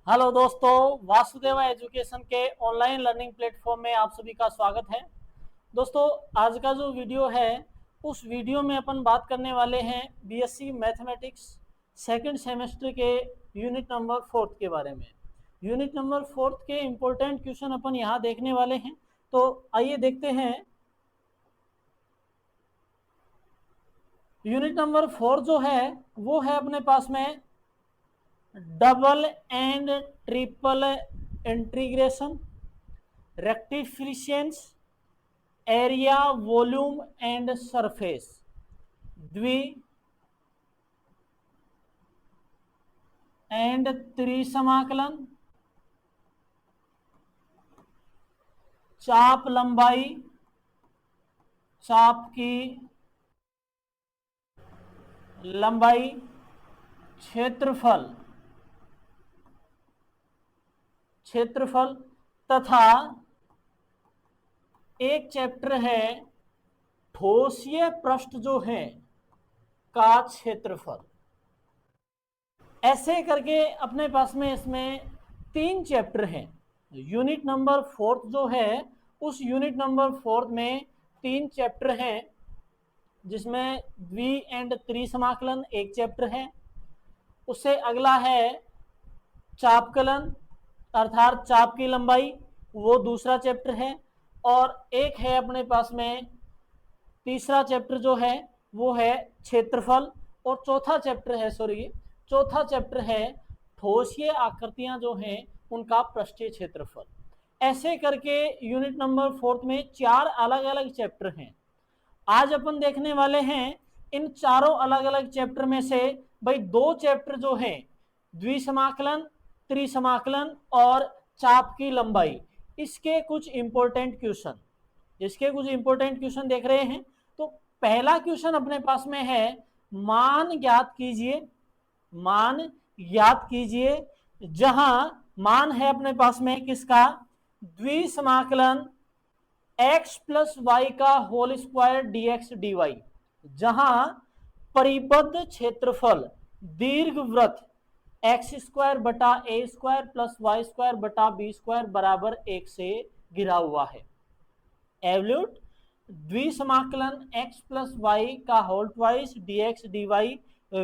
Hello दोस्तों, Vasudeva education के online learning platform में आप सभी का स्वागत है। दोस्तों, आज का जो वीडियो है उस वीडियो में अपन बात करने वाले हैं बीएससी मैथमेटिक्स सेकंड सेमेस्टर के यूनिट नंबर 4 के बारे में। यूनिट नंबर 4 के इम्पोर्टेंट क्वेश्चन अपन यहाँ देखने वाले हैं, तो आइए देखते हैं। यूनिट नंबर 4 जो है वो है अपने पास में double and triple integration, rectifications, area, volume and surface, द्वि एंड त्रिसमाकलन, चाप लंबाई, चाप की लंबाई, क्षेत्रफल तथा एक चैप्टर है ठोसीय पृष्ठ जो है का क्षेत्रफल। ऐसे करके अपने पास में इसमें 3 चैप्टर हैं। यूनिट नंबर 4 जो है उस यूनिट नंबर 4 में 3 चैप्टर हैं, जिसमें द्वि एंड त्रिसमाकलन एक चैप्टर है, उससे अगला है चापकलन अर्थात चाप की लंबाई, वो दूसरा चैप्टर है, और एक है अपने पास में तीसरा चैप्टर जो है वो है क्षेत्रफल, और चौथा चैप्टर है ठोसीय आकृतियां जो हैं उनका पृष्ठीय क्षेत्रफल। ऐसे करके यूनिट नंबर 4 में 4 अलग अलग चैप्टर हैं। आज अपन देखने वाले हैं इन चारों अलग अलग चैप्टर में से भाई 2 चैप्टर जो हैं द्विसमाकलन, त्रिसमाकलन और चाप की लंबाई, इसके कुछ इंपॉर्टेंट क्वेश्चन देख रहे हैं। तो पहला क्वेश्चन अपने पास में है मान ज्ञात कीजिए, जहां मान है अपने पास में किसका, द्विसमाकलन x प्लस वाई का होल स्क्वायर dx dy, जहां परिबद्ध क्षेत्रफल दीर्घवृत्त एक्स स्क्वायर बटा a square plus y square बटा बी स्क्वायर बराबर 1 से घिरा हुआ है। एवल्यूट द्विसमाकलन x प्लस वाई का whole twice dx dy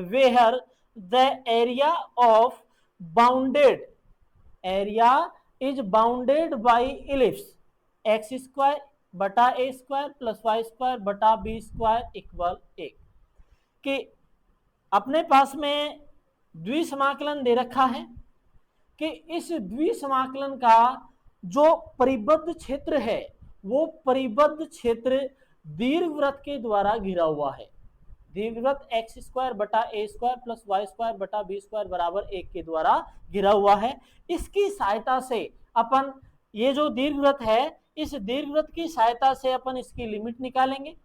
where the area is bounded by ellipse x square बटा a square plus y square बटा बी स्क्वायर इक्वल 1। कि अपने पास में द्विसमाकलन दे रखा है कि इस द्विसमाकलन का जो परिबद्ध क्षेत्र है वो परिबद्ध क्षेत्र दीर्घवृत्त के द्वारा घिरा हुआ है। दीर्घवृत्त एक्स स्क्वायर बटा a square plus y square बटा बी स्क्वायर बराबर 1 के द्वारा घिरा हुआ है। इसकी सहायता से अपन ये जो दीर्घवृत्त है, इस दीर्घवृत्त की सहायता से अपन इसकी लिमिट निकालेंगे।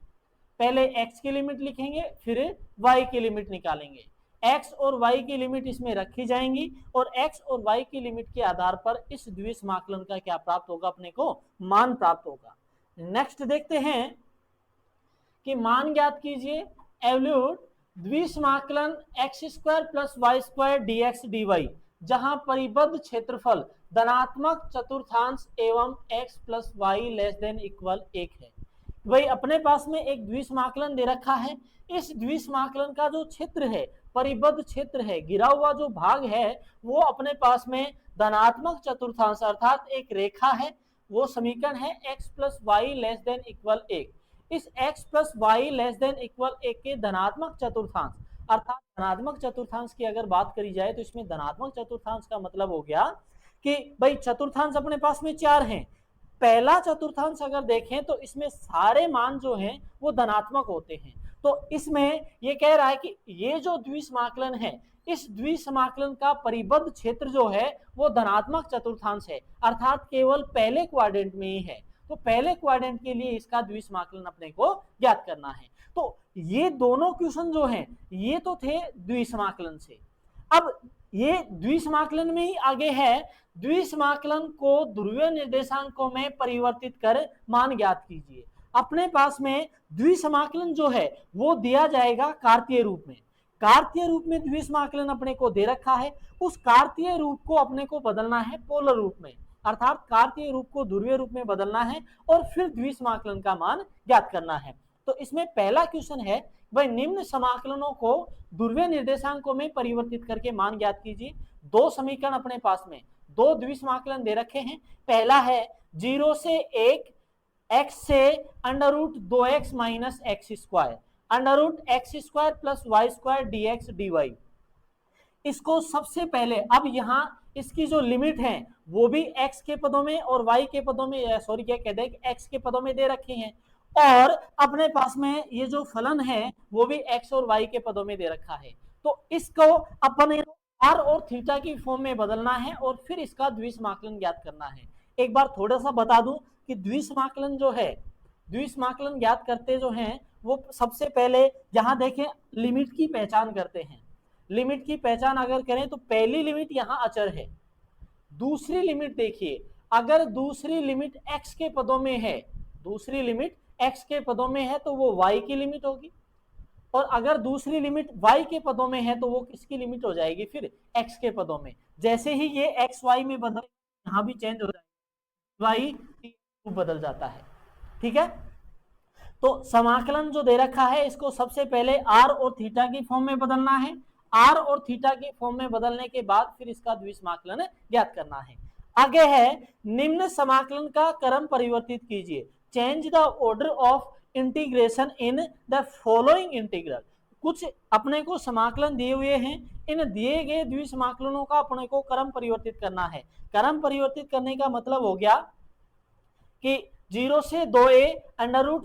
पहले x की लिमिट लिखेंगे, फिर y की लिमिट निकालेंगे। x और y की लिमिट इसमें रखी जाएंगी और x और y की लिमिट के आधार पर इस द्विसमाकलन का क्या प्राप्त होगा, अपने को मान प्राप्त होगा। नेक्स्ट देखते हैं कि मान ज्ञात कीजिए एवल्यूट द्विसमाकलन x square plus y square dx dy, जहां परिबद्ध क्षेत्रफल धनात्मक चतुर्थांश एवं x plus y less than equal 1 है। भाई अपने पास में एक द्विसमाकलन दे रखा है, इस द्विसमाकलन का जो क्षेत्र है, परिबद्ध क्षेत्र है, गिरा हुआ जो भाग है, वो अपने पास में धनात्मक चतुर्थांश अर्थात एक रेखा है, वो समीकरण है x plus y less than equal 1। इस x plus y less than equal 1 के धनात्मक चतुर्थांश अर्थात धनात्मक चतुर्थांश की अगर बात करी जाए तो इसमें धनात्मक चतुर्थांश का मतलब हो गया कि भाई चतुर्थांश अपने पास में 4 हैं। पहला चतुर्थांश अगर देखें तो इसमें सारे मान जो हैं वो धनात्मक होते हैं। तो इसमें ये कह रहा है कि ये जो द्विसमाकलन है, इस द्विसमाकलन का परिबद्ध क्षेत्र जो है वो धनात्मक चतुर्थांश है, अर्थात केवल पहले क्वाड्रेंट में ही है। तो पहले क्वाड्रेंट के लिए इसका द्विसमाकलन अपने को ज्ञात करना है। तो ये दोनों क्वेश्चन जो हैं ये तो थे द्विसमाकलन से। अब ये द्विसमाकलन में ही आगे है, द्विसमाकलन को ध्रुवीय निर्देशांकों में परिवर्तित कर मान ज्ञात कीजिए। अपने पास में द्विसमाकलन जो है वो दिया जाएगा कार्तीय रूप में। कार्तीय रूप में द्विसमाकलन अपने को दे रखा है, उस कार्तीय रूप को अपने को बदलना है पोलर रूप में, अर्थात कार्तीय रूप को ध्रुवीय रूप में बदलना है और फिर द्विसमाकलन का मान ज्ञात करना है। तो इसमें पहला क्वेश्चन है भाई निम्न समाकलनों को ध्रुवीय निर्देशांकों में परिवर्तित करके मान ज्ञात कीजिए। दो समीकरण अपने पास में, दो द्विसमाकलन दे रखे हैं। पहला है 0 से 1 x से under root 2x minus x square, under root x square plus y square dx dy। इसको सबसे पहले, अब यहाँ इसकी जो लिमिट है वो भी x के पदों में और y के पदों में, सॉरी क्या कहते हैं, x के पदों में दे रखे हैं, और अपने पास में ये जो फलन है वो भी x और y के पदों में दे रखा है। तो इसको अपने r और थीटा की फॉर्म में बदलना है और फिर इसका द्विसमाकलन ज्ञात करना है। एक बार थोड़ा सा बता दूं कि द्विसमाकलन जो है, द्विसमाकलन ज्ञात करते जो हैं वो सबसे पहले यहां देखें लिमिट की पहचान करते हैं। लिमिट की पहचान अगर करें तो पहली लिमिट यहां अचर है, दूसरी लिमिट देखिए, अगर दूसरी लिमिट x के पदों में है, दूसरी लिमिट x के पदों में है तो वो y की लिमिट होगी, और अगर दूसरी लिमिट y के पदों में है तो वो किसकी लिमिट हो जाएगी, फिर x के पदों में। जैसे ही ये x y में बदल, यहां भी चेंज हो जाएगा, y बदल जाता है। ठीक है, तो समाकलन जो दे रखा है इसको सबसे पहले r और थीटा की फॉर्म में बदलना है, r और थीटा की फॉर्म में बदलने के बाद फिर इसका द्विसमाकलन ज्ञात करना है। आगे है निम्न समाकलन का क्रम परिवर्तित कीजिए, change the order of integration in the following integral. कुछ अपने को समाकलन दिए हुए हैं, इन दिए गए द्विसमाकलनों का अपने को क्रम परिवर्तित करना है। क्रम परिवर्तित करने का मतलब हो गया कि 0 से 2a under root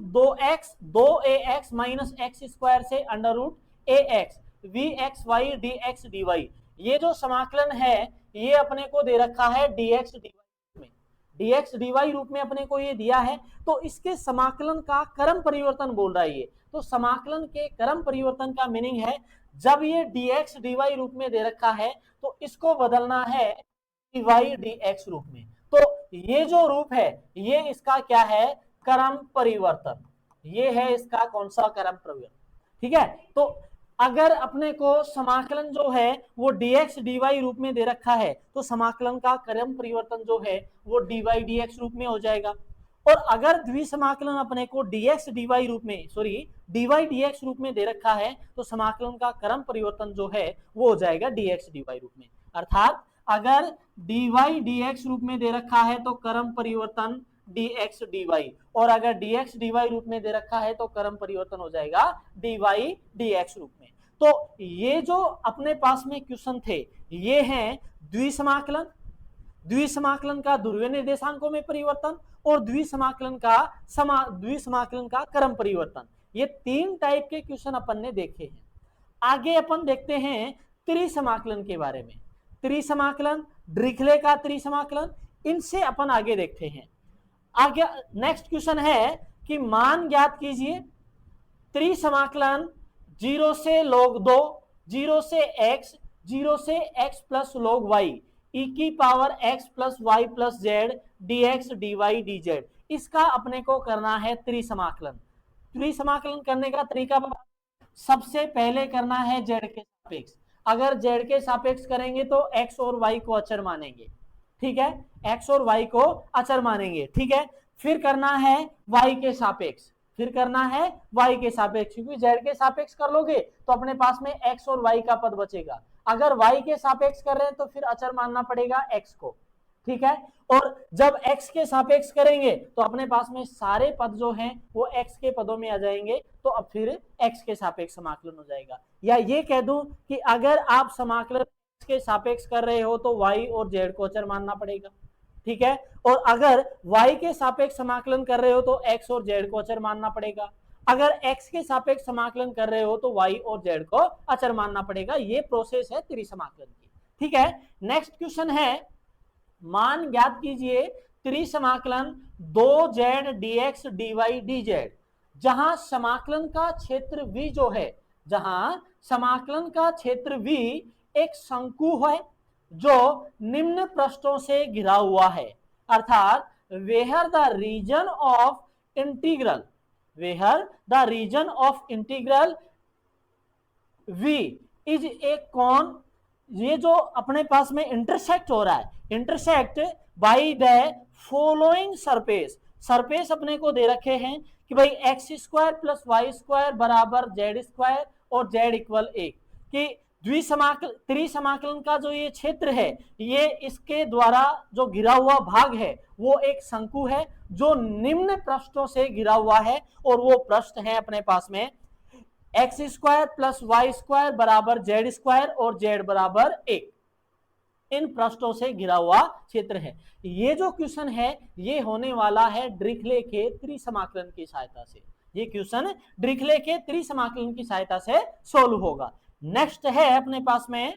2ax minus x square से under root ax vxy dx dy। ये जो समाकलन है ये अपने को दे रखा है dx dy में, dx dy रूप में अपने को ये दिया है, तो इसके समाकलन का क्रम परिवर्तन बोल रहा है ये। तो समाकलन के क्रम परिवर्तन का मीनिंग है जब ये dx dy रूप में दे रखा है तो इसको बदलना है dy dx रूप में। तो ये जो रूप है ये इसका क्या है, क्रम परिवर्तन, ये है इसका कौन सा क्रम परिवर्तन। ठीक है, तो अगर अपने को समाकलन जो है वो dx dy रूप में दे रखा है तो समाकलन का क्रम परिवर्तन जो है वो dy dx रूप में हो जाएगा, और अगर द्विसमाकलन अपने को dx dy रूप में, सॉरी dy dx रूप में दे रखा है तो समाकलन का क्रम परिवर्तन जो है वो हो जाएगा dx dy रूप में। अर्थात अगर dy dx रूप में दे रखा है तो क्रम परिवर्तन dx dy, और अगर dx dy रूप में दे रखा है तो क्रम परिवर्तन हो जाएगा dy dx रूप में। तो ये जो अपने पास में क्वेश्चन थे ये हैं द्विसमाकलन, द्विसमाकलन का ध्रुवीय निर्देशांकों में परिवर्तन और द्विसमाकलन का क्रम परिवर्तन। ये तीन टाइप के क्वेश्चन अपन ने देखे हैं। आगे अपन देखते हैं त्रिसमाकलन के बारे में। त्रिसमाकलन, ड्रिखले का त्रिसमाकलन, इनसे अपन आगे देखते हैं। आगे नेक्स्ट क्वेश्चन है कि मान ज्ञात कीजिए त्रिसमाकलन 0 से log 2, 0 से x प्लस log y e की power x plus y plus z dx dy dz। इसका अपने को करना है त्रिसमाकलन। त्रिसमाकलन करने का तरीका सबसे पहले करना है z के सापेक्ष। अगर z के सापेक्ष करेंगे तो x और y को अचर मानेंगे, ठीक है, x और y को अचर मानेंगे, ठीक है। फिर करना है y के सापेक्ष, फिर करना है y के सापेक्ष, क्योंकि z के सापेक्ष कर लोगे तो अपने पास में x और y का पद बचेगा। अगर y के सापेक्ष कर रहे हैं तो फिर अचर मानना पड़ेगा x को, ठीक है। और जब x के सापेक्ष करेंगे तो अपने पास में सारे पद जो हैं वो x के पदों में आ जाएंगे, तो अब फिर x के सापेक्ष समाकलन हो जाएगा। या ये कह दूं कि अगर आप समाकलन x के सापेक्ष कर रहे हो तो y और z को अचर मानना पड़ेगा, ठीक है। और अगर y के सापेक्ष समाकलन कर रहे हो तो x और z को अचर मानना पड़ेगा। अगर x के सापेक्ष समाकलन कर रहे हो तो y और z को अचर मानना पड़ेगा। ये प्रोसेस है त्रिसमाकलन की, ठीक है। नेक्स्ट क्वेश्चन है, मान ज्ञात कीजिए त्रिसमाकलन 2z dx dy dz, जहां समाकलन का क्षेत्र v जो है, जहां समाकलन का क्षेत्र v एक शंकु है जो निम्न पृष्ठों से घिरा हुआ है। अर्थात where the region of integral, where the region of integral v is a cone, ये जो अपने पास में इंटरसेक्ट हो रहा है, intersect by the following surface, surface अपने को दे रखे हैं कि भाई x square plus y square बराबर जेड स्क्वायर और जेड इक्वल एक, कि त्रिसमाकलन का जो ये क्षेत्र है, ये इसके द्वारा जो घिरा हुआ भाग है वो एक शंकु है जो निम्न पृष्ठों से घिरा हुआ है, और वो पृष्ठ है अपने पास में x square plus y square बराबर जेड स्क्वायर और जेड बराबर एक, इन पृष्ठों से घिरा हुआ क्षेत्र है। ये जो क्वेश्चन है ये होने वाला है ड्रिखले के त्रिसमाकलन की सहायता से, ये क्वेश्चन ड्रिखले के त्रिसमाकलन की सहायता से सोल्व होगा। नेक्स्ट है अपने पास में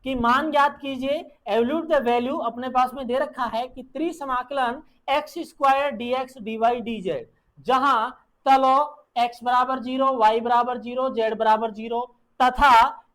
कि मान ज्ञात कीजिए, एवल्यूट द वैल्यू अपने पास में दे रखा है कि त्रिसमाकलन x square d x d y d z, जहां तलो एक्स बराबर 0, वाई बराबर 0, जेड बराबर 0 तथा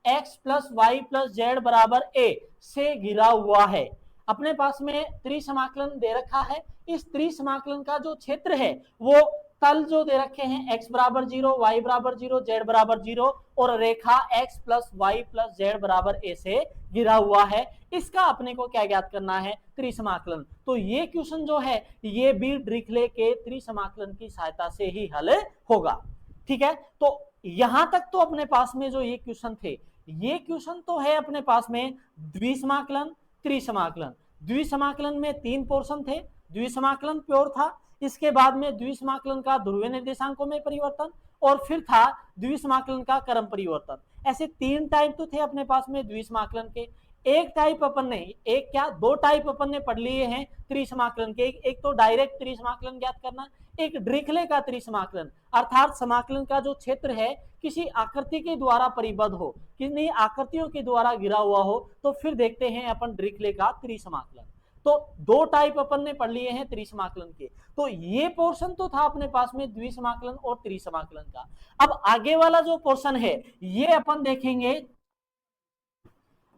x plus y plus z बराबर ए से घिरा हुआ है। अपने पास में त्रिसमाकलन दे रखा है, इस त्रिसमाकलन का जो क्षेत्र है वो तल जो दे रखे हैं एक्स बराबर 0, वाई बराबर 0, जेड बराबर 0 और रेखा x plus y plus z बराबर ए से घिरा हुआ है, इसका अपने को क्या ज्ञात करना है, त्रिसमाकलन। तो ये क्वेश्चन जो है ये भी ड्रिखले के त्रिसमाकलन की सहायता से ही हल होगा। ठीक है, तो यहां तक तो अपने पास में जो ये क्वेश्चन थे, ये क्वेश्चन तो है अपने पास में द्विसमाकलन त्रिसमाकलन। द्विसमाकलन में 3 पोर्शन थे, द्विसमाकलन प्योर था, इसके बाद में द्विसमाकलन का ध्रुवीय निर्देशांकों में परिवर्तन, और फिर था द्विसमाकलन का क्रम परिवर्तन। ऐसे 3 टाइप तो थे अपने पास में द्विसमाकलन के। एक टाइप अपन ने, एक क्या 2 टाइप अपन ने पढ़ लिए हैं त्रिसमाकलन के, एक तो डायरेक्ट त्रिसमाकलन ज्ञात करना, एक ड्रिखले का त्रिसमाकलन, अर्थात समाकलन का जो क्षेत्र है किसी आकृति के द्वारा परिबद्ध हो, किन्हीं आकृतियों के द्वारा घिरा हुआ हो, तो फिर देखते हैं अपन ड्रिखले का त्रिसमाकलन। तो 2 टाइप अपन ने पढ़ लिए हैं त्रिसमाकलन के। तो ये पोर्शन तो था अपने पास में द्विसमाकलन और त्रिसमाकलन का। अब आगे वाला जो पोर्शन है ये अपन देखेंगे,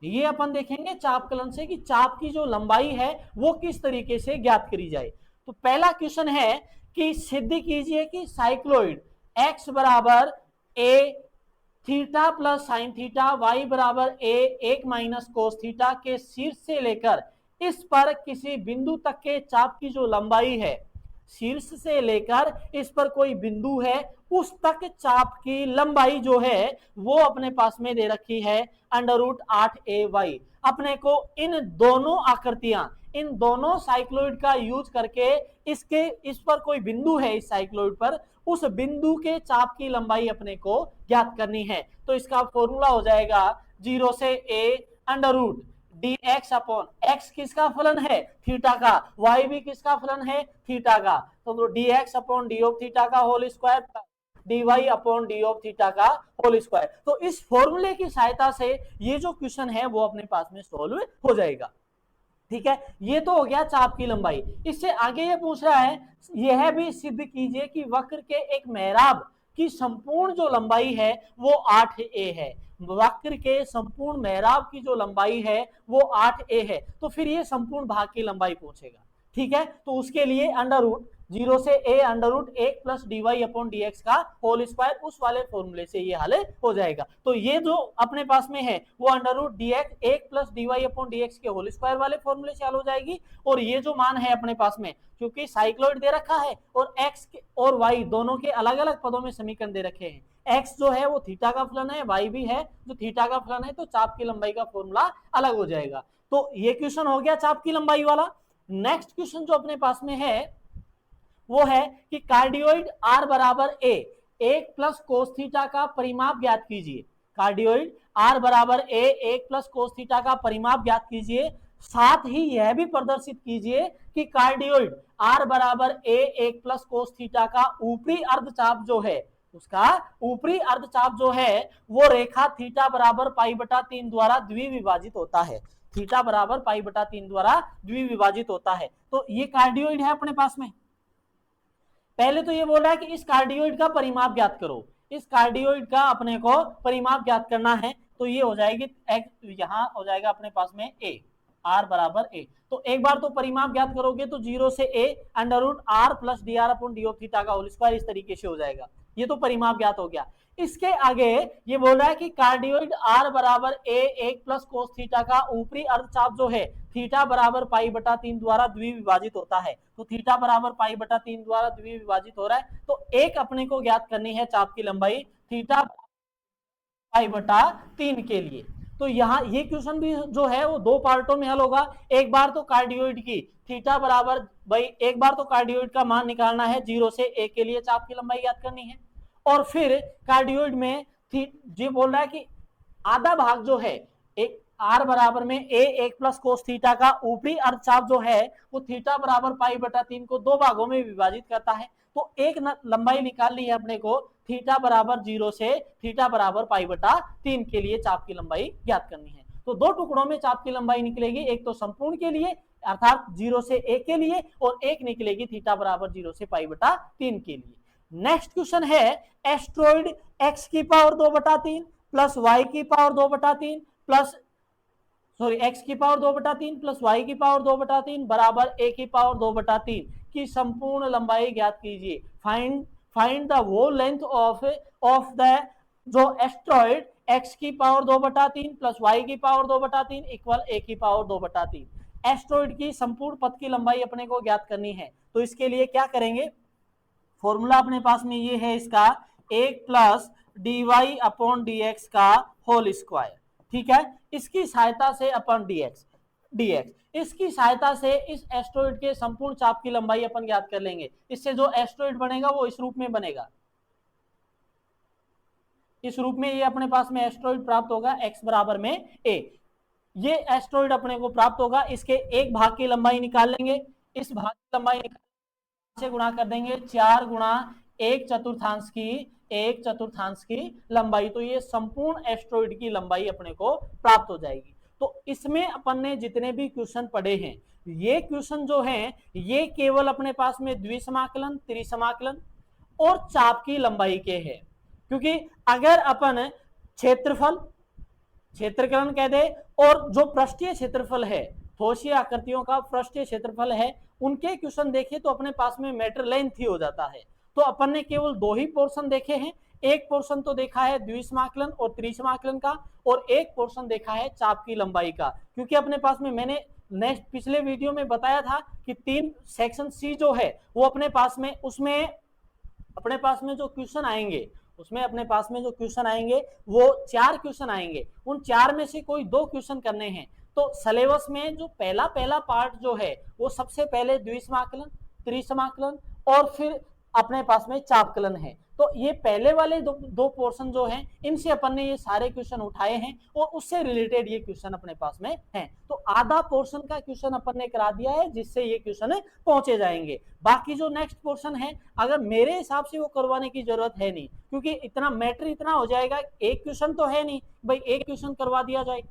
ये अपन देखेंगे चापकलन से कि चाप की जो लंबाई है वो किस तरीके से ज्ञात करी जाए। तो पहला क्वेश्चन है कि सिद्ध कीजिए कि साइक्लोइड x बराबर a theta plus sine theta, y बराबर a 1 माइनस कोस थीटा के शीर्ष से लेकर इस पर किसी बिंदु तक के चाप की जो लंबाई है, शीर्ष से लेकर इस पर कोई बिंदु है उस तक चाप की लंबाई जो है वो अपने पास में दे रखी है √8ay। अपने को इन दोनों आकृतियां, इन दोनों साइक्लोइड का यूज करके इस पर कोई बिंदु है, इस साइक्लोइड पर, उस बिंदु के चाप की लंबाई अपने को ज्ञात करनी है। तो इसका फॉर्मूला हो जाएगा 0 से a √dx अपॉन x किसका फलन है, थीटा का, y भी किसका फलन है, थीटा का, तो dx upon d of theta का whole square dy upon d of theta का होल स्क्वायर। तो इस फॉर्मूले की सहायता से ये जो क्वेश्चन है वो अपने पास में सोल्व हो जाएगा। ठीक है, ये तो हो गया चाप की लंबाई। इससे आगे ये पूछ रहा है, यह भी सिद्ध कीजिए कि वक्र के एक मेहराब की संपूर्ण जो लंबाई है वो 8a है। वक्र के संपूर्ण मेहराब की जो लंबाई है वो 8a है, तो फिर ये संपूर्ण भाग की लंबाई पूछेगा। ठीक है, तो उसके लिए √0 से a √1 plus dy upon dx का होल स्क्वायर, उस वाले फॉर्मूले से ये हल हो जाएगा। तो ये जो अपने पास में है वो √dx 1 plus dy upon dx के होल स्क्वायर वाले फॉर्मूले से हल हो जाएगी। और ये जो मान है अपने पास में, क्योंकि साइक्लोइड दे रखा है और x और y दोनों के अलग अलग पदों में समीकरण दे रखे हैं, x जो है वो थीटा का फलन है, y भी है जो थीटा का फलन है, तो चाप की लंबाई का फॉर्मूला अलग हो जाएगा। तो ये क्वेश्चन हो गया चाप की लंबाई वाला। नेक्स्ट क्वेश्चन जो अपने पास में है वो है कि कार्डियोइड r बराबर a 1 प्लस कोस थीटा का परिमाप ज्ञात कीजिए। कार्डियोइड r बराबर a 1 प्लस कोस थीटा का परिमाप ज्ञात कीजिए। साथ ही यह भी प्रदर्शित कीजिए कि कार्डियोइड r बराबर a 1 प्लस कोस थीटा का ऊपरी अर्धचाप जो है, उसका ऊपरी अर्धचाप जो है वो रेखा थीटा बराबर π/3 द्वारा द्विविभाजित होता है, थीटा बराबर π/3 द्वारा द्विविभाजित होता है। तो ये कार्डियोइड है अपने पास में। पहले तो ये बोल रहा है कि इस कार्डियोइड का परिमाप ज्ञात करो, इस कार्डियोइड का अपने को परिमाप ज्ञात करना है। तो ये हो जाएगी, यहां हो जाएगा अपने पास में a, r बराबर a। तो एक बार तो परिमाप ज्ञात करोगे तो 0 से a √r plus dr upon d of theta का होल स्क्वायर इस तरीके से हो जाएगा। ये तो परिमाप ज्ञात हो गया। इसके आगे ये बोल रहा है कि कार्डियोइड आर बराबर ए एक प्लस कोस थीटा का ऊपरी अर्धचाप जो है थीटा बराबर पाई बटा 3 द्वारा द्विविभाजित होता है। तो थीटा बराबर पाई बटा 3 द्वारा द्विविभाजित हो रहा है, तो एक अपने को ज्ञात करनी है चाप की लंबाई थीटा पाई बटा 3 के लिए। तो यहाँ ये क्वेश्चन भी जो है वो दो पार्टों में हल होगा। एक बार तो कार्डियोइड की थीटा बराबर भाई एक बार तो कार्डियोइड का मान निकालना है 0 से a के लिए चाप की लंबाई ज्ञात करनी है, और फिर कार्डियोइड में जी बोल रहा है कि आधा भाग जो है एक आर बराबर में ए एक प्लस कोस थीटा का ऊपरी अर्धचाप जो है वो थीटा बराबर पाई बटा 3 को दो भागों में विभाजित करता है। तो एक लंबाई निकालनी है अपने को थीटा बराबर 0 से थीटा बराबर पाई बटा 3 के लिए चाप की लंबाई ज्ञात करनी है। तो दो टुकड़ों में चाप की लंबाई निकलेगी, एक तो संपूर्ण के लिए अर्थात 0 से a के लिए, और एक निकलेगी थीटा बराबर 0 से पाई बटा 3 के लिए। नेक्स्ट क्वेश्चन है एस्ट्रॉइड x की पावर 2/3 प्लस y की पावर 2/3 प्लस x की पावर 2/3 प्लस y की पावर 2/3 बराबर a की पावर 2/3 की संपूर्ण लंबाई ज्ञात कीजिए। Find the whole length of the जो एस्ट्रॉइड x की पावर 2/3 प्लस y की पावर 2/3 इक्वल a की पावर 2/3। एस्ट्रॉइड की संपूर्ण पथ की लंबाई अपने को ज्ञात करनी है। तो इसके लिए क्या करेंगे, फॉर्मूला अपने पास में ये है इसका 1 प्लस dy अपॉन dx का होल स्क्वायर, ठीक है। इसकी सहायता से अपन dx इसकी सहायता से इस एस्ट्रॉइड के संपूर्ण चाप की लंबाई अपन ज्ञात कर लेंगे। इससे जो एस्ट्रॉइड बनेगा वो इस रूप में बनेगा, इस रूप में ये अपने पास में एस्ट्रॉइड प्राप्त होगा x बराबर में a। ये एस्ट्रॉइड अपने को प्राप्त होगा, इसके एक भाग की लंबाई निकाल लेंगे, इस भाग की लंबाई से गुणा कर देंगे 4 गुणा 1/4 की लंबाई। तो ये संपूर्ण एस्ट्रॉइड की लंबाई अपने को प्राप्त हो जाएगी। तो इसमें अपन ने जितने भी क्वेश्चन पढ़े हैं ये क्वेश्चन जो हैं ये केवल अपने पास में द्विसमाकलन, त्रिसमाकलन और चाप की लंबाई के हैं। क्योंकि अगर अपन क्षेत्रकलन कह दे और जो पृष्ठीय क्षेत्रफल है, ठोसीय आकृतियों का पृष्ठीय क्षेत्रफल है, उनके क्वेश्चन देखे तो अपने पास में मैटर लेंथ ही हो जाता है। तो अपन ने केवल दो ही पोर्शन देखे हैं, एक पोर्शन तो देखा है द्विसमाकलन और त्रिसमाकलन का, और एक पोर्शन देखा है चाप की लंबाई का। क्योंकि अपने पास में मैंने नेक्स्ट पिछले वीडियो में बताया था कि 3 सेक्शन सी जो है वो अपने पास में उसमें अपने पास में जो क्वेश्चन आएंगे उसमें अपने पास में जो क्वेश्चन आएंगे वो 4 क्वेश्चन आएंगे, उन 4 में से कोई 2 क्वेश्चन करने हैं। तो सिलेबस में जो पहला पार्ट जो है वो सबसे पहले द्विसमाकलन, त्रिसमाकलन और फिर अपने पास में चापकलन है। तो ये पहले वाले दो पोर्शन जो हैं इनसे अपन ने ये सारे क्वेश्चन उठाए हैं और उससे रिलेटेड ये क्वेश्चन अपने पास में हैं। तो आधा पोर्शन का क्वेश्चन अपन ने करा दिया है जिससे ये क्वेश्चन पहुंचे जाएंगे। बाकी जो नेक्स्ट पोर्शन है अगर मेरे हिसाब से वो करवाने की जरूरत है नहीं, क्योंकि इतना मैटर इतना हो जाएगा, एक क्वेश्चन तो है नहीं भाई एक क्वेश्चन करवा दिया जाए,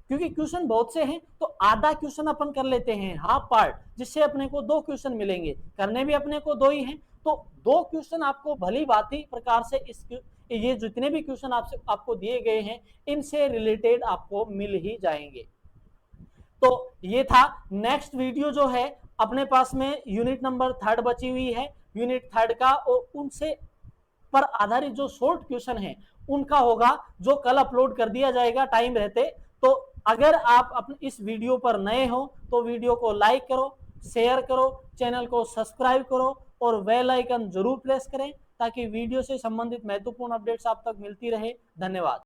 क्योंकि क्वेश्चन बहुत से हैं। तो आधा क्वेश्चन अपन कर लेते हैं हाफ पार्ट, जिससे अपने को 2 क्वेश्चन मिलेंगे, करने भी अपने को 2 ही हैं। तो 2 क्वेश्चन आपको भली भांति प्रकार से ये जितने भी क्वेश्चन आपको दिए गए हैं इनसे रिलेटेड आपको मिल ही जाएंगे। तो ये था। नेक्स्ट वीडियो जो है अपने पास में यूनिट नंबर 3 बची हुई है, यूनिट 3 का, और उनसे पर आधारित जो शॉर्ट क्वेश्चन है उनका होगा जो कल अपलोड कर दिया जाएगा टाइम रहते। तो अगर आप अपने इस वीडियो पर नए हो तो वीडियो को लाइक करो, शेयर करो, चैनल को सब्सक्राइब करो और बेल आइकन जरूर प्रेस करें ताकि वीडियो से संबंधित महत्वपूर्ण अपडेट्स आप तक मिलती रहे। धन्यवाद।